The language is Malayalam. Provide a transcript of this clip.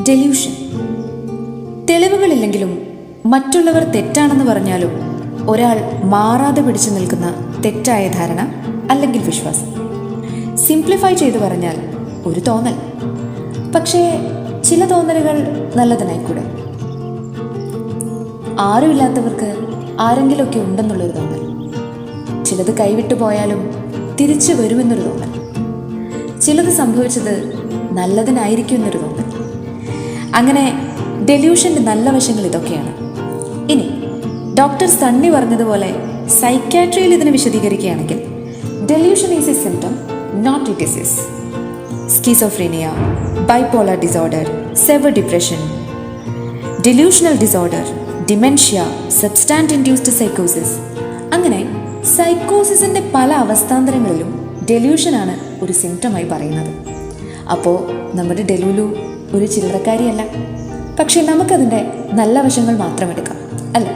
ഡെലൂഷൻ. തെളിവുകളില്ലെങ്കിലും മറ്റുള്ളവർ തെറ്റാണെന്ന് പറഞ്ഞാലും ഒരാൾ മാറാതെ പിടിച്ചു നിൽക്കുന്ന തെറ്റായ ധാരണ അല്ലെങ്കിൽ വിശ്വാസം. സിംപ്ലിഫൈ ചെയ്തു പറഞ്ഞാൽ ഒരു തോന്നൽ. പക്ഷേ ചില തോന്നലുകൾ നല്ലതിനായിക്കൂടെ? ആരുമില്ലാത്തവർക്ക് ആരെങ്കിലുമൊക്കെ ഉണ്ടെന്നുള്ളൊരു തോന്നൽ. ചിലത് കൈവിട്ടു പോയാലും തിരിച്ചു വരുമെന്നൊരു തോന്നൽ. ചിലത് സംഭവിച്ചത് നല്ലതിനായിരിക്കും എന്നൊരു തോന്നൽ. അങ്ങനെ ഡെലൂഷൻ്റെ നല്ല വശങ്ങൾ ഇതൊക്കെയാണ്. ഇനി ഡോക്ടർ സണ്ണി പറഞ്ഞതുപോലെ സൈക്യാട്രിയിൽ ഇതിനെ വിശദീകരിക്കുകയാണെങ്കിൽ delusion is a symptom, not a disease. Schizophrenia, bipolar disorder, severe depression, delusional disorder, dementia, substance induced സൈക്കോസിസ്, അങ്ങനെ സൈക്കോസിസിൻ്റെ പല അവസ്ഥാന്തരങ്ങളിലും ഡെലൂഷനാണ് ഒരു സിംറ്റമായി പറയുന്നത്. അപ്പോൾ നമ്മുടെ ഡെലൂലു ഒരു ചില്ലറക്കാരിയല്ല. പക്ഷേ നമുക്കതിൻ്റെ നല്ല വശങ്ങൾ മാത്രം എടുക്കാം, അല്ലേ?